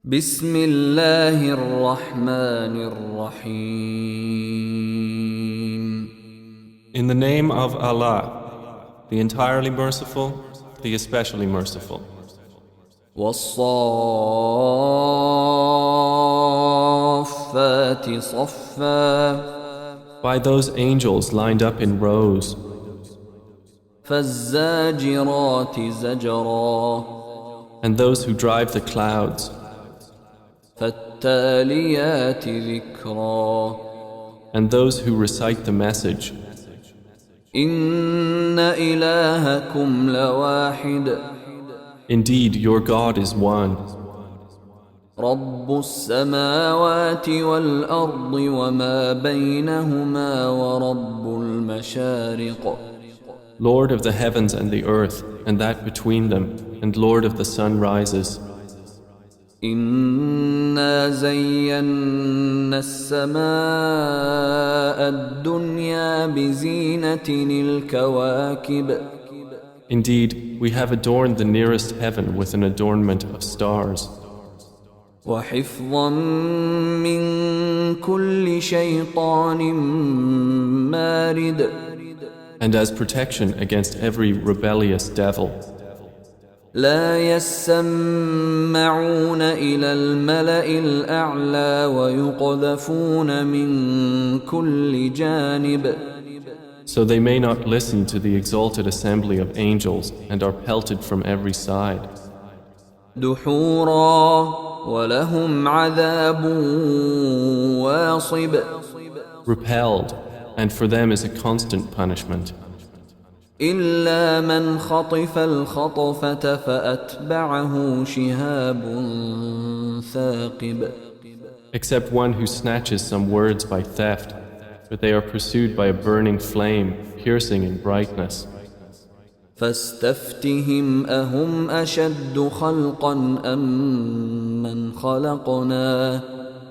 بسم الله الرحمن الرحيم. In the name of Allah, the entirely merciful, the especially merciful. والصافات صفا. By those angels lined up in rows. فالزاجرات زجرا. And those who drive the clouds. فالتاليات ذكرا. And those who recite the message. إن إلهكم لواحد. Indeed, your God is one. رب السماوات والأرض وما بينهما ورب المشارق. Lord of the heavens and the earth, and that between them, and Lord of the sunrises. إنا زينا السماء الدنيا بزينة الكواكب. Indeed, we have adorned the nearest heaven with an adornment of stars. وحفظا من كل شيطان مارد. And as protection against every rebellious devil. لا يسمعون إلى الملأ الأعلى ويقذفون من كل جانب. So they may not listen to the exalted assembly of angels and are pelted from every side. دحورا ولهم عذاب واصب. Repelled, and for them is a constant punishment. إلا من خطف الخطفة فأتبعه شهاب ثاقب. Except one who snatches some words by theft, but they are pursued by a burning flame, piercing in brightness. فاستفتهم أهم أشد خلقا أم من خلقنا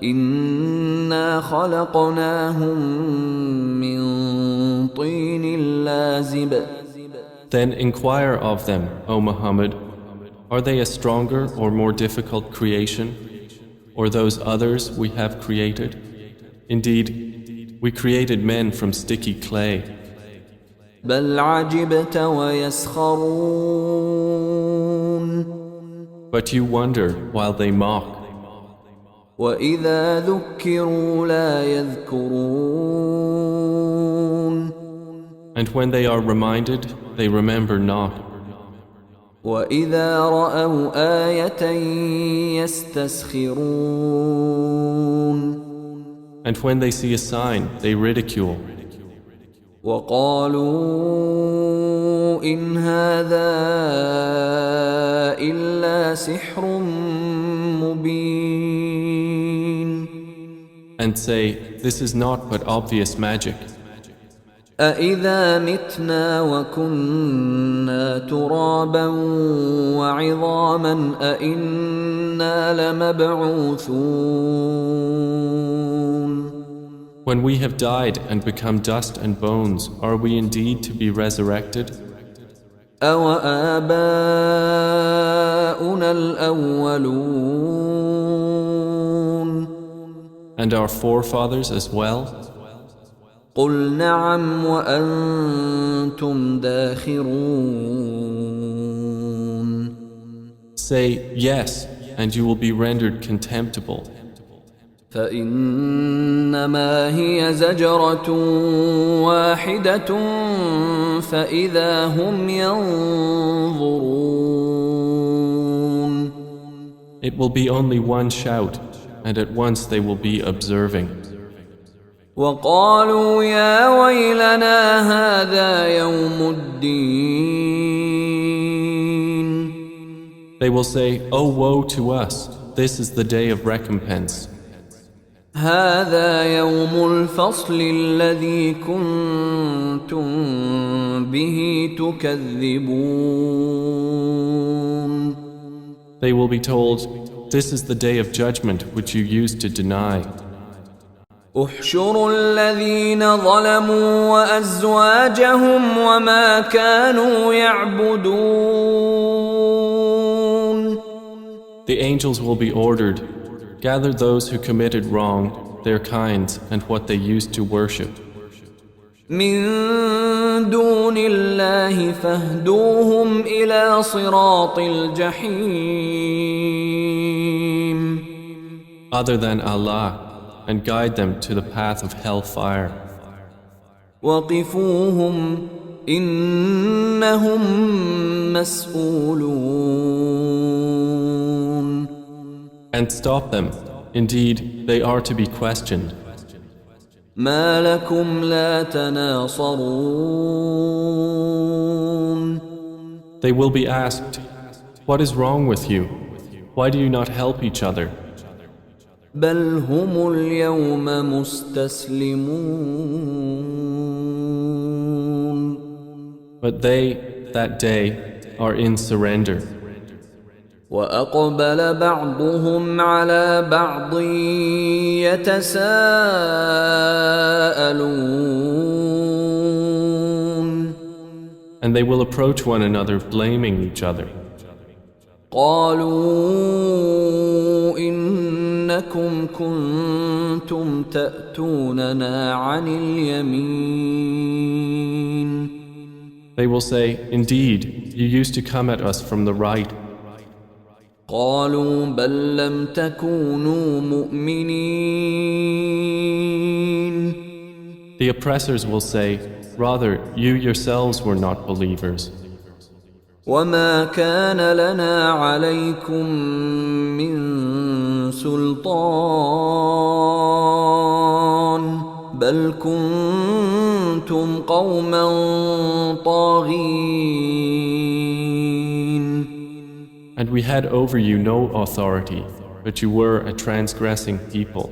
إنا خلقناهم من طين لازب. Then inquire of them, O Muhammad, are they a stronger or more difficult creation, or those others we have created? Indeed, we created men from sticky clay. بل عجبت ويسخرون. But you wonder while they mock. وإذا ذكروا لا يذكرون. And when they are reminded, they remember not. وإذا رأوا آية يستسخرون. And when they see a sign, they ridicule. وقالوا إن هذا إلا سحر مبين. And say, this is not but obvious magic. أإذا متنا وكنا ترابا وعظاما أإنا لمبعوثون. When we have died and become dust and bones, are we indeed to be resurrected? أَوَآبَاؤُنَا الْأَوَّلُونَ. And our forefathers as well? قُلْ نَعَمْ وَأَنْتُمْ دَاخِرُونَ. Say, yes, and you will be rendered contemptible. فإنما هي زجرة واحدة فإذا هم ينظرون. It will be only one shout, and at once they will be observing. وقالوا يا ويلنا هذا يوم الدين. They will say, oh woe to us, this is the day of recompense. هذا يوم الفصل الذي كنتم به تكذبون. They will be told, this is the day of judgment which you used to deny. احشروا الذين ظلموا وأزواجهم وما كانوا يعبدون. The angels will be ordered, gather those who committed wrong, their kinds, and what they used to worship. من دون الله فاهدوهم إلى صراط الجحيم. Other than Allah, and guide them to the path of hellfire. وقفوهم إنهم مسؤولون. And stop them. Indeed, they are to be questioned. ما لكم لا تناصرون. They will be asked, what is wrong with you? Why do you not help each other? بل هم اليوم مستسلمون. But they, that day, are in surrender. وأقبل بعضهم على بعض يتساءلون. And they will approach one another blaming each other. قالوا إنكم كنتم تأتوننا عن اليمين. They will say, indeed, you used to come at us from the right. قالوا بل لم تكونوا مؤمنين. The oppressors will say, rather, you yourselves were not believers. وما كان لنا عليكم من سلطان بل كنتم قوما طاغين. And we had over you no authority, but you were a transgressing people.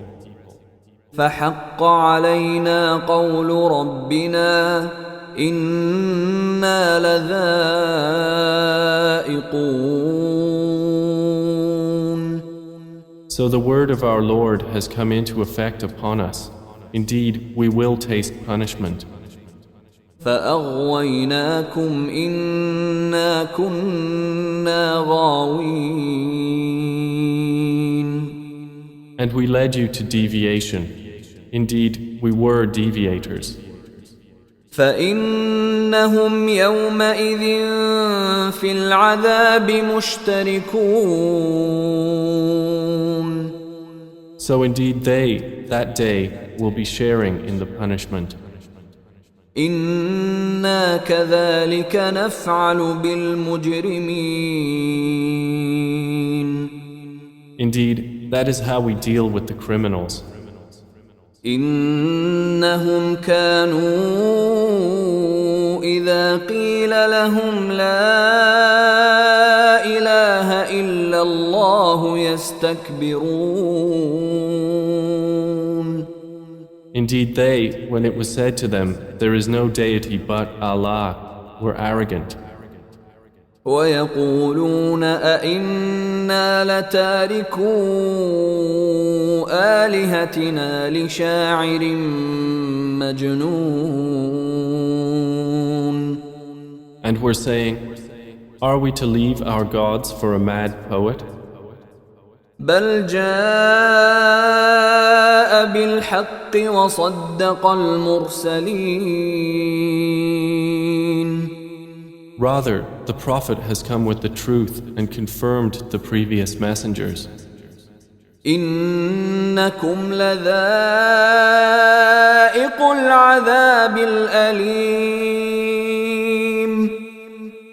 فحق علينا قول ربنا إنا لذائقون. So the word of our Lord has come into effect upon us. Indeed, we will taste punishment. فأغويناكم إنا كنا غاوين. And we led you to deviation. Indeed, we were deviators. فإنهم يومئذ في العذاب مشتركون. So indeed they, that day, will be sharing in the punishment. إنا كذلك نفعل بالمجرمين. Indeed, that is how we deal with the criminals. إنهم كانوا إذا قيل لهم لا إله إلا الله يستكبرون. Indeed, they, when it was said to them, there is no deity but Allah, were arrogant. ويقولون أئنا لتاركو آلهتنا لشاعر مجنون. And were saying, are we to leave our gods for a mad poet? بل جاء بالحق وصدق المرسلين. Rather, the Prophet has come with the truth and confirmed the previous messengers. إنكم لذائق العذاب الأليم.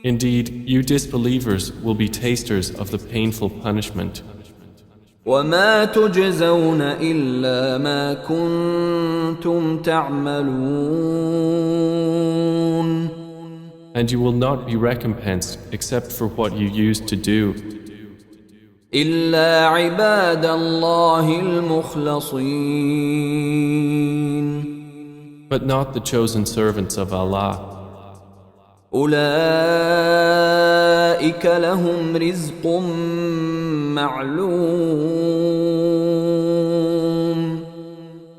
Indeed, you disbelievers will be tasters of the painful punishment. وما تجزون إلا ما كنتم تعملون. And you will not be recompensed except for what you used to do. إلا عباد الله المخلصين. But not the chosen servants of Allah. أولئك لهم رزق معلوم.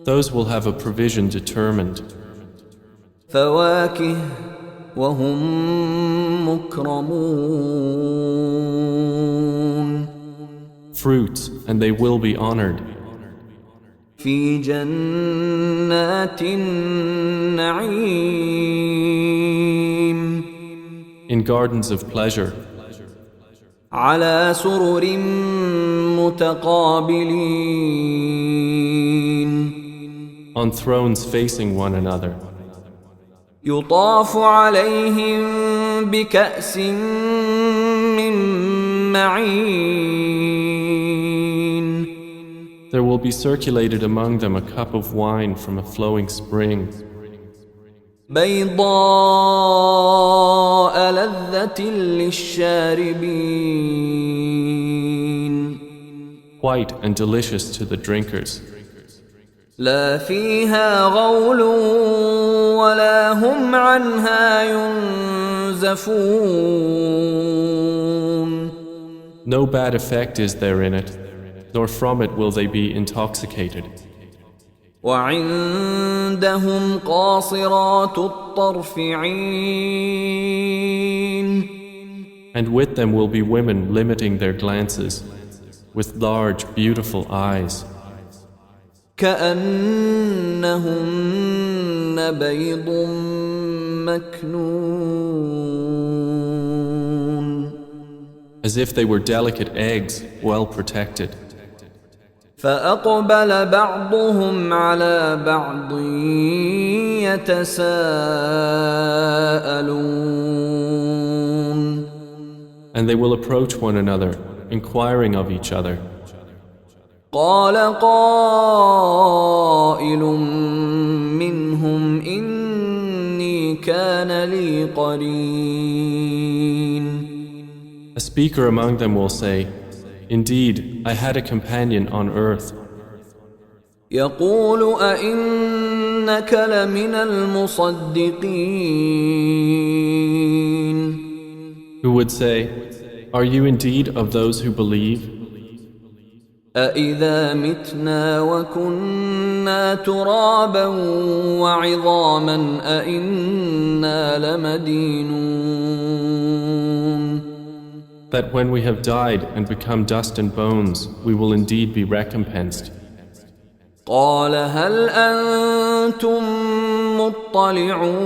Those will have a provision determined. فواكه وهم مكرمون. fruits, and they will be honored. في جنات النعيم In gardens of pleasure, على سرر متقابلين on thrones facing one another. يطاف عليهم بكأس من معين There will be circulated among them a cup of wine from a flowing spring, بيضاء لذة للشاربين white and delicious to the drinkers. لا فيها غول ولا هم عنها ينزفون No bad effect is there in it, nor from it will they be intoxicated. وعندهم قاصرات الطرف عين And with them will be women limiting their glances, with large, beautiful eyes, كأنهن بيض مكنون as if they were delicate eggs, well protected. فأقبل بعضهم على بعض يتساءلون And they will approach one another, inquiring of each other. قال قائل منهم إني كان لي قرين A speaker among them will say, Indeed, I had a companion on earth, يقول أئنك لمن المصدقين who would say, Are you indeed of those who believe? أإذا متنا وكنا ترابا وعظاما أإنا لمدينون That when we have died and become dust and bones, we will indeed be recompensed. قال هل أنتم مطلعون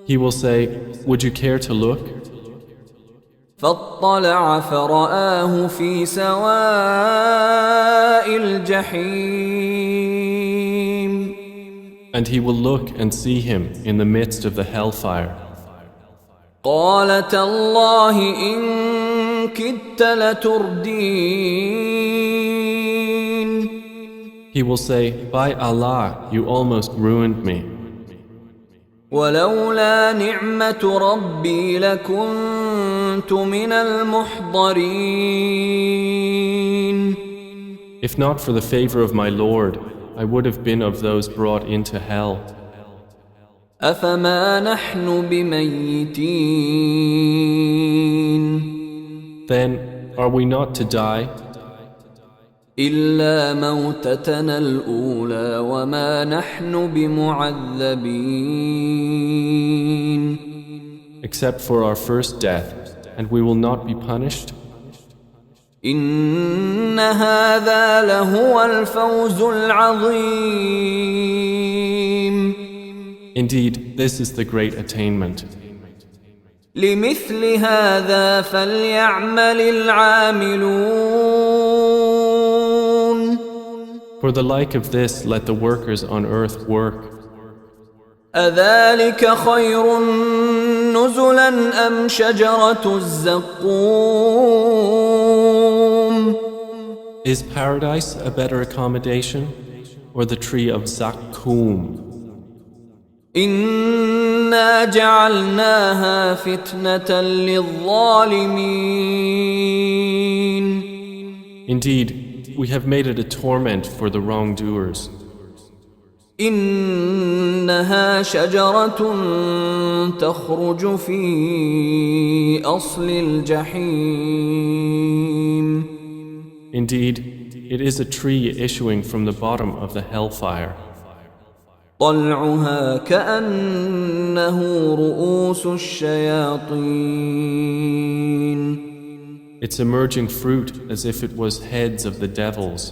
He will say, Would you care to look? فاطلع فرآه في سواء الجحيم And he will look and see him in the midst of the hellfire. قال تالله إن كدت لتردين He will say, By Allah, you almost ruined me. ولولا نعمة ربي لكنت من المحضرين If not for the favor of my Lord, I would have been of those brought into hell. أفما نحن بميتين Then, are we not to die? إلا موتتنا الأولى وما نحن بمعذبين Except for our first death, and we will not be punished? إن هذا لهو الفوز العظيم Indeed, this is the great attainment. لمثل هذا فليعمل العاملون For the like of this, let the workers on earth work. أذلك خير نزلا أم شجرة الزقوم Is paradise a better accommodation, or the tree of Zakkum? إنا جعلناها فتنة للظالمين Indeed, we have made it a torment for the wrongdoers. إنها شجرة تخرج في أصل الجحيم Indeed, it is a tree issuing from the bottom of the hellfire. طلعها كأنه رؤوس الشياطين its emerging fruit as if it was heads of the devils.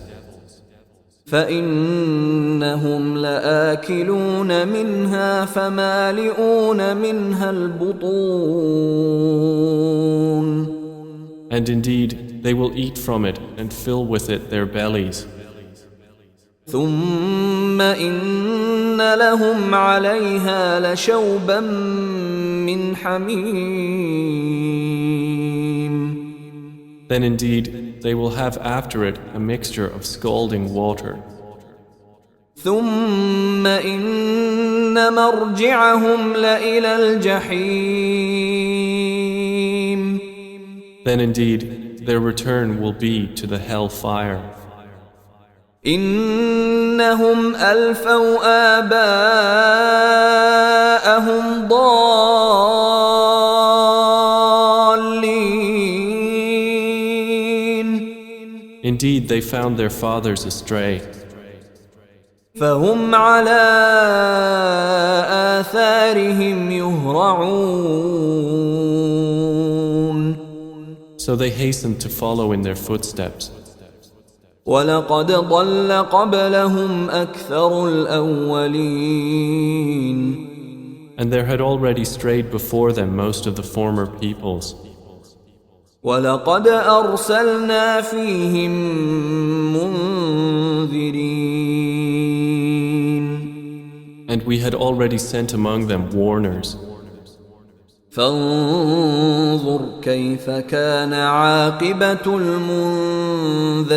فإنهم لآكلون منها فمالئون منها البطون. And indeed, they will eat from it and fill with it their bellies. ثم إن لهم عليها لشوبا من حميم. Then indeed, they will have after it a mixture of scalding water. ثم إن مرجعهم لإلى الجحيم. Then indeed, their return will be to the hell fire. إنهم ألفوا آباءهم ضالين. Indeed, they found their fathers astray. فهم على آثارهم يهرعون. So they hastened to follow in their footsteps. ولقد ضل قبلهم أكثر الأولين. And there had already strayed before them most of the former peoples. ولقد أرسلنا فيهم منذرين. And we had already sent among them warners. فانظر كيف كان عاقبة المنذرين.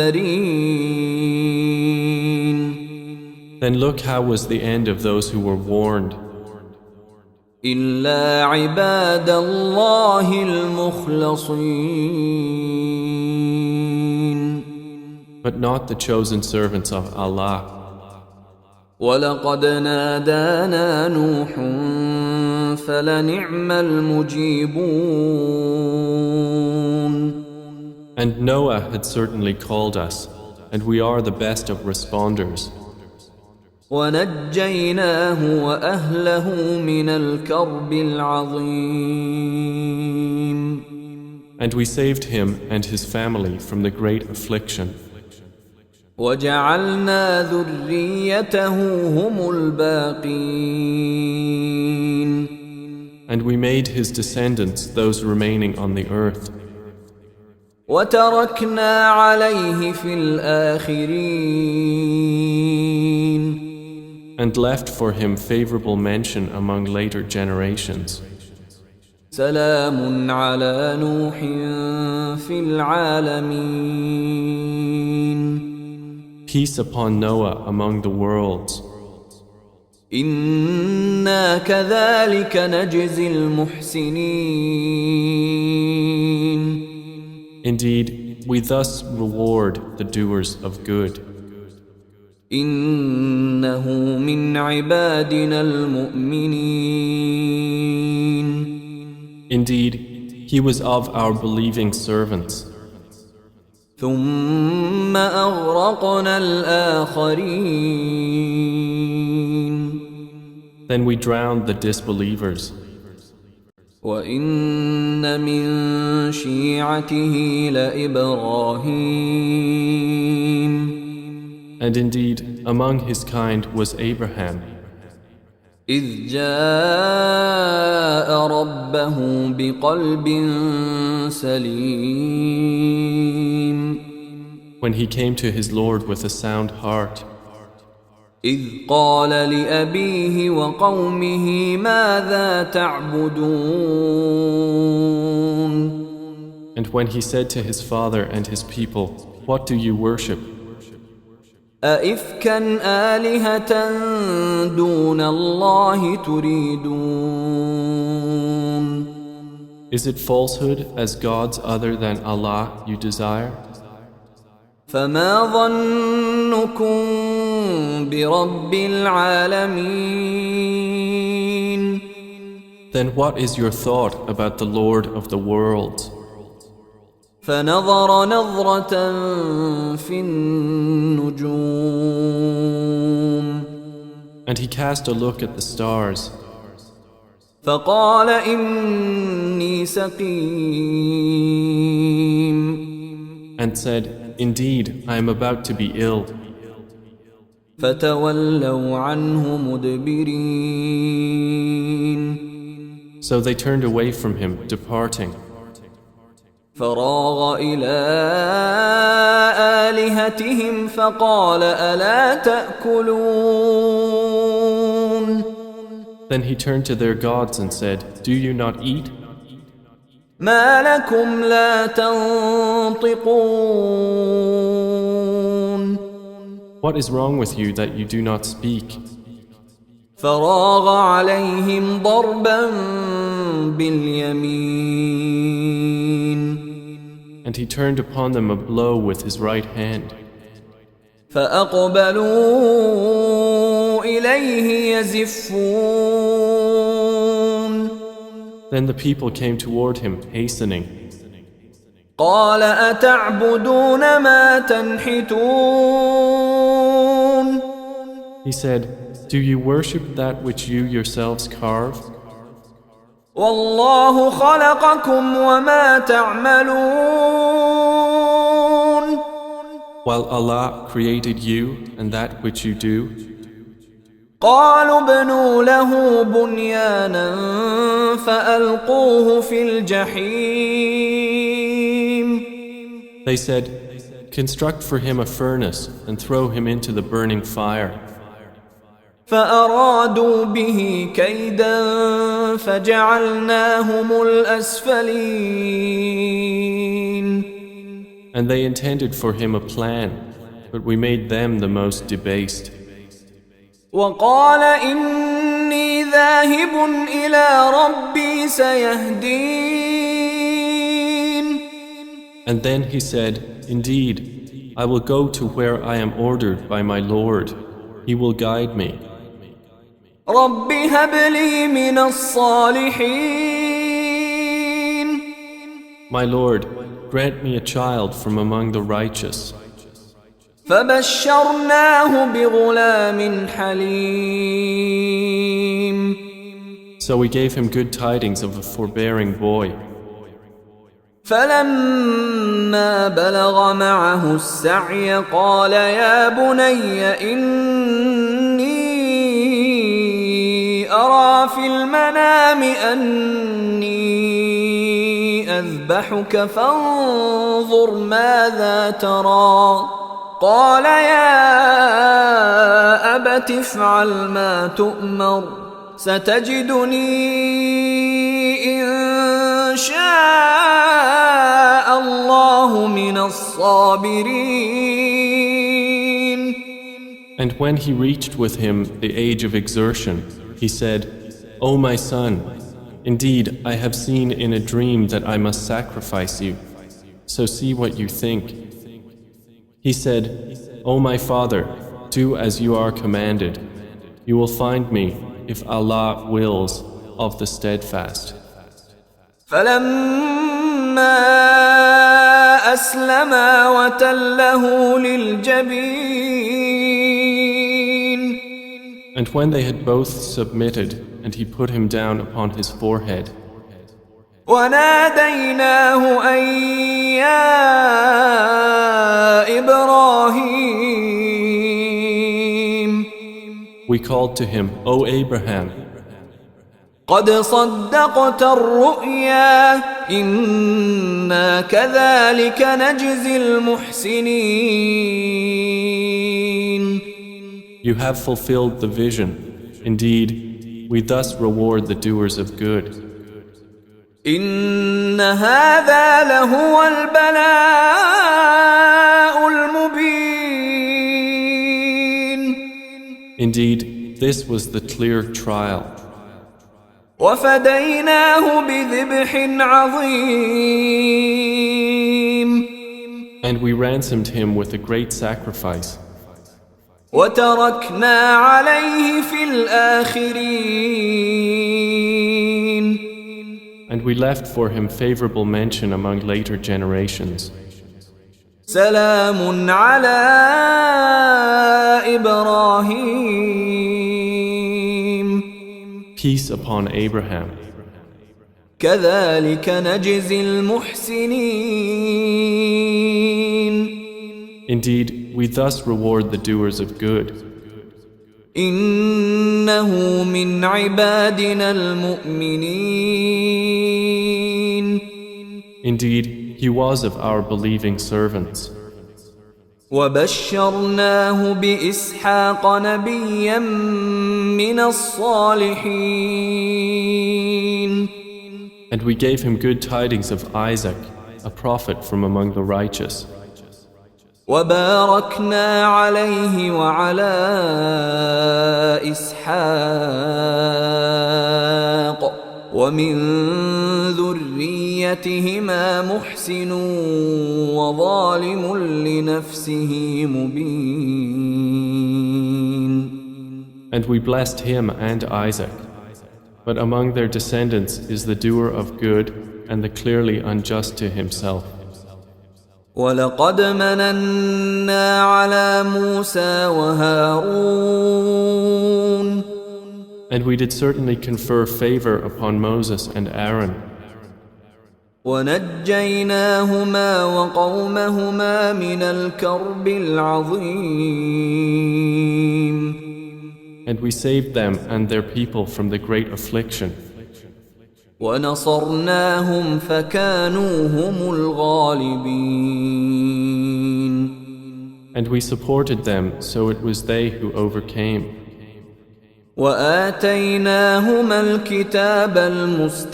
Then look how was the end of those who were warned. إلا عباد الله المخلصين. But not the chosen servants of Allah. ولقد نادانا نوح فلنعم المجيبون. And Noah had certainly called us, and we are the best of responders. ونجيناه وأهله من الكرب العظيم. And we saved him and his family from the great affliction. وجعلنا ذريته هم الباقين. And we made his descendants those remaining on the earth. وتركنا عليه في الآخرين. And left for him favorable mention among later generations. سلام على نوح في العالمين. Peace upon Noah among the worlds. إنا كذلك نجزي المحسنين. Indeed, we thus reward the doers of good. إنه من عبادنا المؤمنين. Indeed, he was of our believing servants. ثم أغرقنا الآخرين. Then we drowned the disbelievers. وإن من شيعته لإبراهيم. And indeed, among his kind was Abraham. إذ جاء ربه بقلب سليم. When he came to his Lord with a sound heart. إذ قال لأبيه وقومه ماذا تعبدون. And when he said to his father and his people, what do you worship? أئفكا آلهة دون الله تريدون. Is it falsehood as gods other than Allah you desire? فما ظنكم برب العالمين. Then what is your thought about the Lord of the worlds? فنظر نظرة في النجوم. And he cast a look at the stars. فقال إني سقيم and said, Indeed, I am about to be ill. فتولوا عنه مدبرين So they turned away from him, departing. فراغ إلى آلهتهم فقال ألا تأكلون Then he turned to their gods and said, Do you not eat? ما لكم لا تنطقون What is wrong with you that you do not speak? فراغ عليهم ضربا باليمين And he turned upon them a blow with his right hand. فأقبلوا إليه يزفون Then the people came toward him, hastening. قال أتعبدون ما تنحتون He said, Do you worship that which you yourselves carve? والله خلقكم وما تعملون While Allah created you and that which you do. قالوا ابنوا له بنيانا فألقوه في الجحيم They said, Construct for him a furnace and throw him into the burning fire. فأرادوا به كيدا فجعلناهم الأسفلين And they intended for him a plan, but we made them the most debased. وقال إني ذاهب إلى ربي سيهدين And then he said, Indeed, I will go to where I am ordered by my Lord. He will guide me. رب هب لي من الصالحين My Lord, grant me a child from among the righteous. فبشرناه بغلام حليم So we gave him good tidings of a forbearing boy. فلما بلغ معه السعي قال يا بني إني أرى في المنام أني أذبحك فانظر ماذا ترى قال يا أبت افعل ما تؤمر ستجدني إن شاء الله من الصابرين. And when he reached with him the age of exertion, he said, O my son, indeed I have seen in a dream that I must sacrifice you, so see what you think. He said, O my father, do as you are commanded. You will find me, if Allah wills, of the steadfast. فلما أسلما وتله للجبين And when they had both submitted, and he put him down upon his forehead, وناديناه أن يا إبراهيم we called to him, O Abraham, قد صدقت الرؤيا إنا كذلك نجزي المحسنين. you have fulfilled the vision. Indeed, we thus reward the doers of good. إن هذا لهو البلاء المبين. Indeed, this was the clear trial. وفديناه بذبح عظيم. And we ransomed him with a great sacrifice. وتركنا عليه في الآخرين. And we left for him favorable mention among later generations. سلام على إبراهيم Peace upon Abraham. كذلك نجزي المحسنين. Indeed, we thus reward the doers of good. إنه من عبادنا المؤمنين. Indeed, he was of our believing servants. وبشرناه بإسحاق نبيا من الصالحين. And we gave him good tidings of Isaac, a prophet from among the righteous. وباركنا عليه وعلى إسحاق ومن ذريتهما محسن وظالم لنفسه مبين. And we blessed him and Isaac. But among their descendants is the doer of good and the clearly unjust to himself. وَلَقَدْ مَنَنَّا عَلَى مُوسَى وَهَارُونَ. And we did certainly confer favor upon Moses and Aaron. وَنَجَّيْنَاهُمَا وَقَوْمَهُمَا مِنَ الْكَرْبِ الْعَظِيمِ. And we saved them and their people from the great affliction. وَنَصَرْنَاهُمْ فَكَانُوا هُمُ الْغَالِبِينَ. And we supported them, so it was they who overcame. وَآتَيْنَاهُمَا الْكِتَابَ الْمُسْتَبِينَ.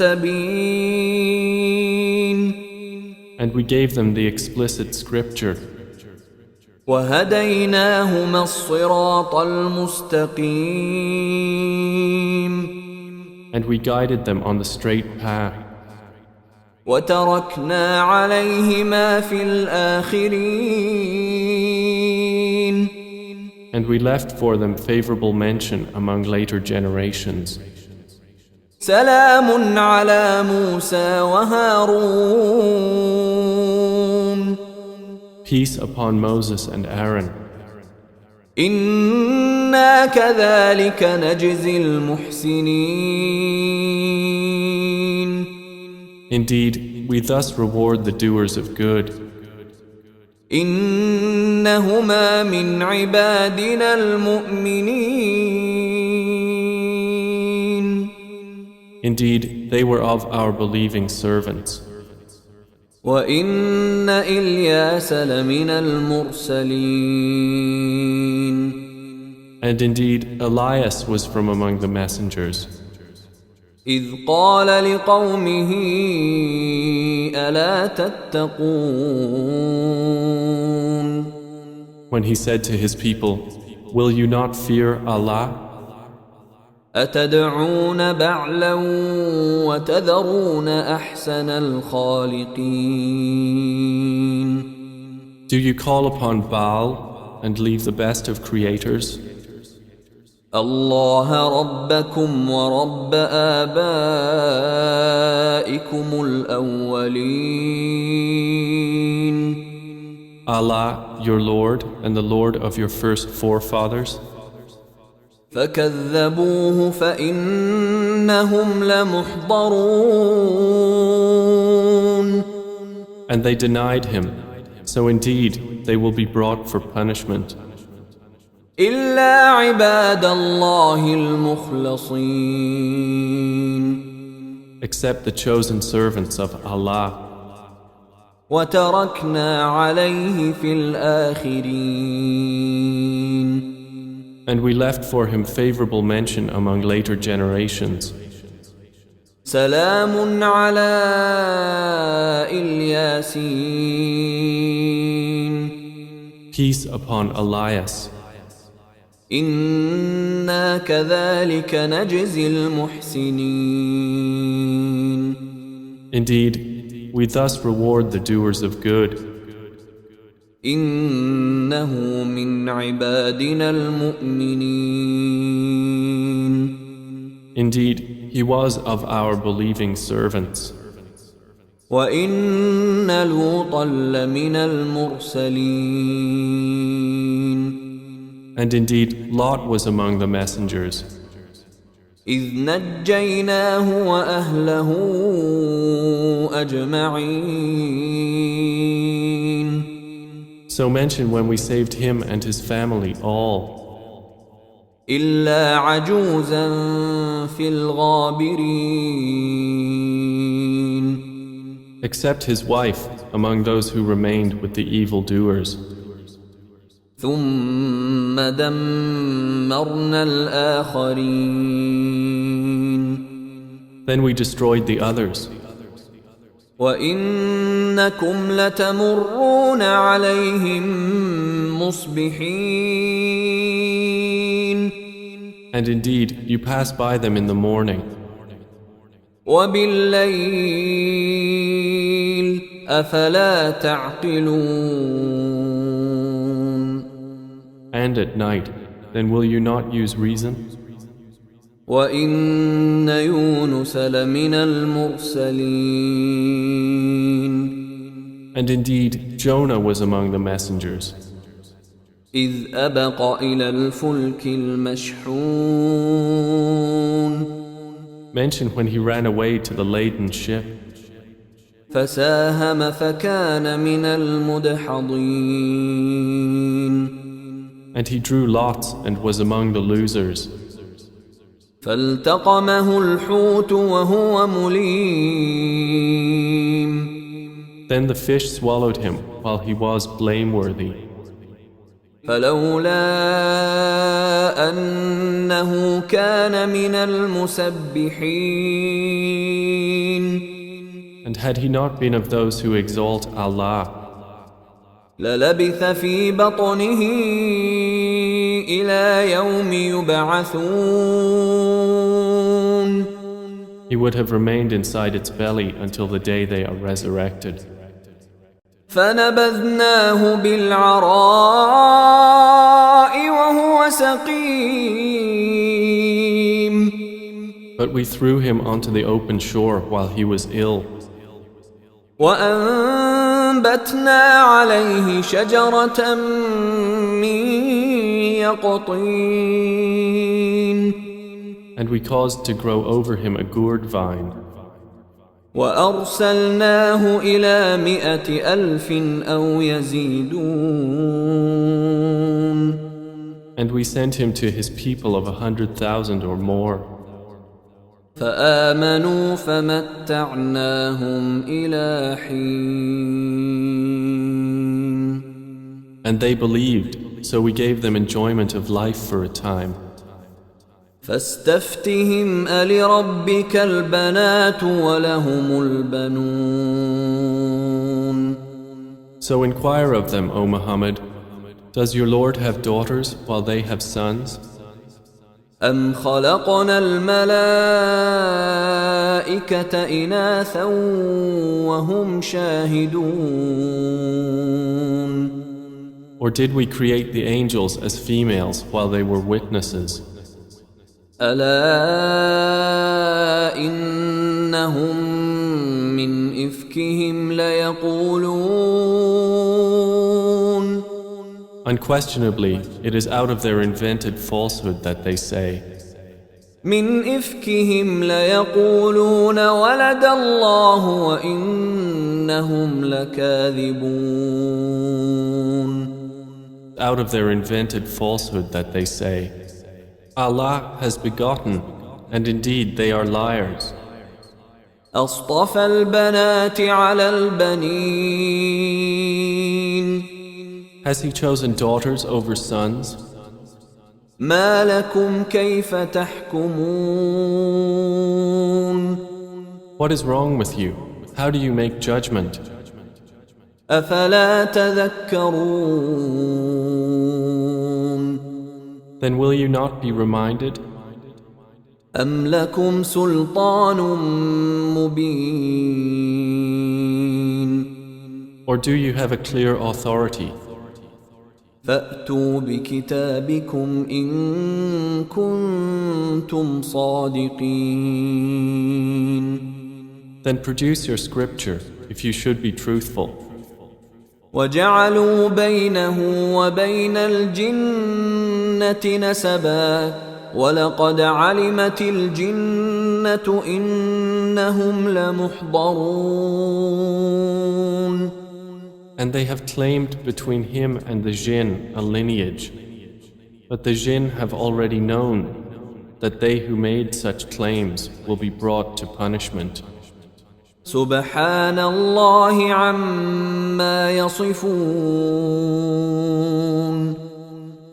And we gave them the explicit scripture. وَهَدَيْنَاهُمَا الصِّرَاطَ الْمُسْتَقِيمَ. And we guided them on the straight path. وَتَرَكْنَا عَلَيْهِمَا فِي الْآخِرِينَ. And we left for them favorable mention among later generations. سَلَامٌ عَلَى مُوسَى وَهَارُونَ. Peace upon Moses and Aaron. إِنَّا كَذَلِكَ نَجْزِي الْمُحْسِنِينَ. Indeed, we thus reward the doers of good. إِنَّهُمَا مِنْ عِبَادِنَا الْمُؤْمِنِينَ. Indeed, they were of our believing servants. وَإِنَّ إِلْيَاسَ لَمِنَ الْمُرْسَلِينَ. And indeed, Elias was from among the messengers. إِذْ قَالَ لِقَوْمِهِ أَلَا تَتَّقُونَ. When he said to his people, "Will you not fear Allah? أَتَدْعُونَ بَعْلًا وَتَذَرُونَ أَحْسَنَ الْخَالِقِينَ. Do you call upon Baal and leave the best of creators? اللَّهَ رَبَّكُمْ وَرَبَّ آبَائِكُمُ الْأَوَّلِينَ. Allah, your Lord and the Lord of your first forefathers. فَكَذَّبُوهُ فَإِنَّهُمْ لَمُحْضَرُونَ. And they denied him, so indeed they will be brought for punishment. إِلَّا عِبَادَ اللَّهِ الْمُخْلَصِينَ. Except the chosen servants of Allah. وَتَرَكْنَا عَلَيْهِ فِي الْآخِرِينَ. And we left for him favorable mention among later generations. سَلَامٌ عَلَى الْيَاسِينَ. Peace upon Elias. إِنَّا كَذَلِكَ نَجْزِي الْمُحْسِنِينَ. Indeed, we thus reward the doers of good. إِنَّهُ مِنْ عِبَادِنَا الْمُؤْمِنِينَ. Indeed, he was of our believing servants. وَإِنَّ لُوطًا لَمِنَ الْمُرْسَلِينَ. And indeed, Lot was among the messengers. إذ نجيناه وأهله أجمعين. So mention when we saved him and his family all, إلا عجوزا في الغابرين. except his wife among those who remained with the evildoers. ثم دمرنا الآخرين. Then we destroyed the others. وإنكم لتمرون عليهم مصبحين. And indeed, you pass by them in the morning, وبالليل أفلا تعقلون. and at night. Then will you not use reason? وإن يونس لمن المرسلين. And indeed, Jonah was among the messengers, إذ أبق إلى الفلك المشحون. mentioned when he ran away to the laden ship, فساهم فكان من المدحضين. and he drew lots and was among the losers. فالتقمه الحوت وهو مليم. Then the fish swallowed him while he was blameworthy. فلولا أنه كان من المسبحين. And had he not been of those who exalt Allah, للبث في بطنه إلى يوم يبعثون. he would have remained inside its belly until the day they are resurrected. فنبذناه بالعراء وهو سقيم. But we threw him onto the open shore while he was ill, وأنبتنا عليه شجرة من يقطين. and we caused to grow over him a gourd vine, وأرسلناه إلى 100,000 أو يزيدون. and we sent him to his people of 100,000 or more. فآمنوا فمتعناهم إلى حين. And they believed, so we gave them enjoyment of life for a time. فاستفتهم ألربك البنات ولهم البنون. So inquire of them, O Muhammad, does your Lord have daughters while they have sons? أم خلقنا الملائكة إناثا وهم شاهدون. Or did we create the angels as females while they were witnesses? ألا إنهم من إفكهم ليقولون. Unquestionably, it is out of their invented falsehood that they say, من إفكهم ليقولون ولد الله وإنهم لكاذبون. out of their invented falsehood that they say, Allah has begotten, and indeed they are liars. أصطفى البنات على البنين. Has he chosen daughters over sons? ما لكم كيف تحكمون. What is wrong with you? How do you make judgment? أفلا تذكرون. Then will you not be reminded? أم لكم سلطان مبين. Or do you have a clear authority? فأتوا بكتابكم إن كنتم صادقين. Then produce your scripture if you should be truthful. وجعلوا بينه وبين الجنة نسبا وَلَقَدْ عَلِمَتِ الْجِنَّةُ إِنَّهُمْ لَمُحْضَرُونَ. And they have claimed between him and the jinn a lineage. But the jinn have already known that they who made such claims will be brought to punishment. سُبْحَانَ اللَّهِ عَمَّا يَصِفُونَ.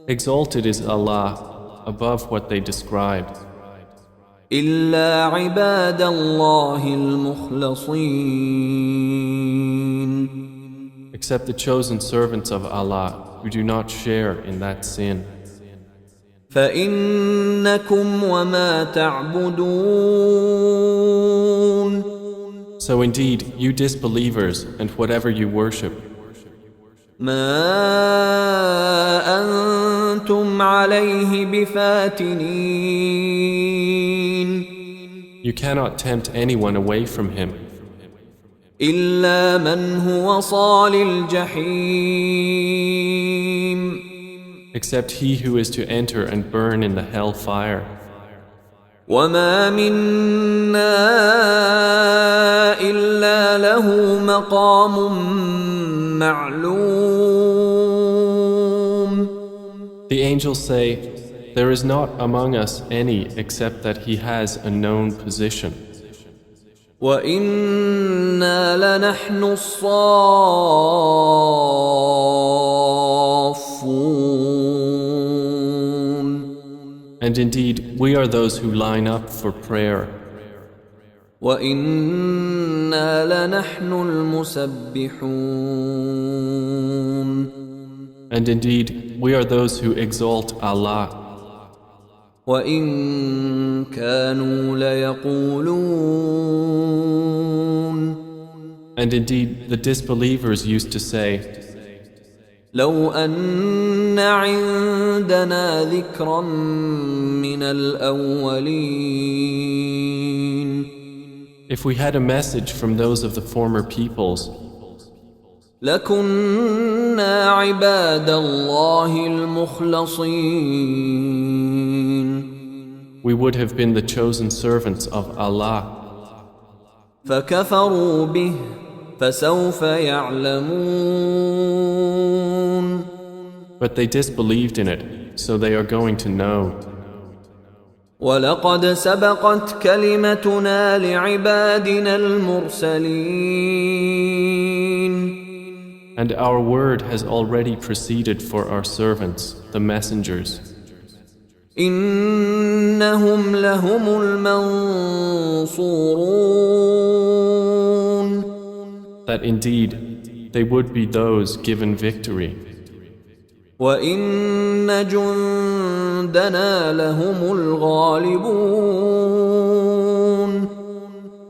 Exalted is Allah above what they describe. إِلَّا عِبَادَ اللَّهِ الْمُخْلَصِينَ. Except the chosen servants of Allah who do not share in that sin. فَإِنَّكُمْ وَمَا تَعْبُدُونَ. So indeed, you disbelievers and whatever you worship, مَا أَنْتُمْ عَلَيْهِ بِفَاتِنِينَ. you cannot tempt anyone away from him, إِلَّا مَنْ هُوَ صَالِ الْجَحِيمِ. except he who is to enter and burn in the hell fire. وَمَا مِنَّا إِلَّا لَهُ مَقَامٌ مَعْلُومٌ. The angels say, there is not among us any except that he has a known position. وَإِنَّا لَنَحْنُ الصَّافُّونَ. And indeed, we are those who line up for prayer. وَإِنَّا لَنَحْنُ الْمُسَبِّحُونَ. And indeed, we are those who exalt Allah. وَإِن كَانُوا لَيَقُولُونَ. And indeed, the disbelievers used to say, لَوْ أَنَّ عِندَنَا ذِكْرًا مِّنَ الْأَوَّلِينَ. if we had a message from those of the former peoples, لَكُنَّا عِبَادَ اللَّهِ الْمُخْلَصِينَ. we would have been the chosen servants of Allah. فَكَفَرُوا بِهِ فَسَوْفَ يَعْلَمُونَ. But they disbelieved in it, so they are going to know. وَلَقَدْ سَبَقَتْ كَلِمَتُنَا لِعِبَادِنَا الْمُرْسَلِينَ. And our word has already proceeded for our servants, the messengers. إِنَّهُمْ لَهُمُ الْمَنْصُورُونَ. That indeed, they would be those given victory. وَإِنَّ جُنْدَنَا لَهُمُ الْغَالِبُونَ.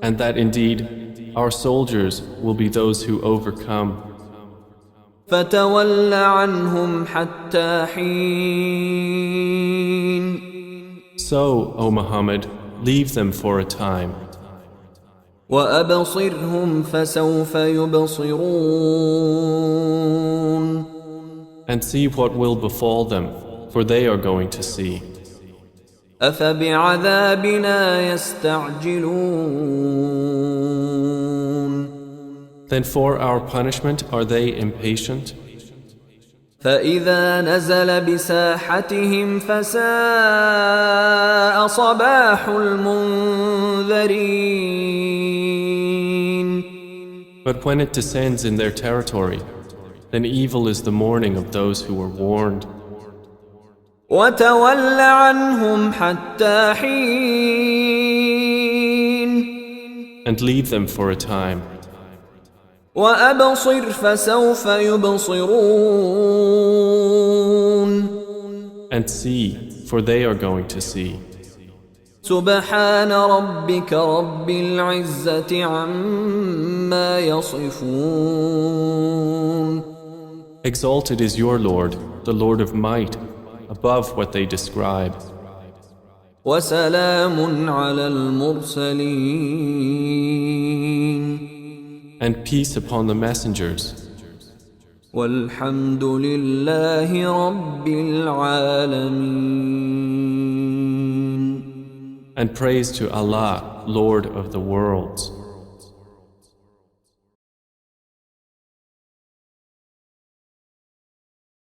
And that indeed, our soldiers will be those who overcome. فَتَوَلَّ عَنْهُمْ حَتَّى حِينٍ. So, O Muhammad, leave them for a time. وَأَبْصِرْهُمْ فَسَوْفَ يُبْصِرُونَ. And see what will befall them, for they are going to see. أَفَبِعَذَابِنَا يَسْتَعْجِلُونَ. Then for our punishment are they impatient? فَإِذَا نَزَلَ بِسَاحَتِهِمْ فَسَاءَ صَبَاحُ الْمُنذَرِينَ. But when it descends in their territory, then evil is the morning of those who were warned. وَتَوَلَّ عَنْهُمْ حَتَّى حِينٍ. And leave them for a time. وَأَبْصِرْ فَسَوْفَ يُبْصِرُونَ. And see, for they are going to see. سُبْحَانَ رَبِّكَ رَبِّ الْعِزَّةِ عَمَّا يَصِفُونَ. Exalted is your Lord, the Lord of might, above what they describe. وَسَلَامٌ عَلَى الْمُرْسَلِينَ. And peace upon the messengers. وَالْحَمْدُ لِلَّهِ رَبِّ الْعَالَمِينَ. And praise to Allah, Lord of the worlds.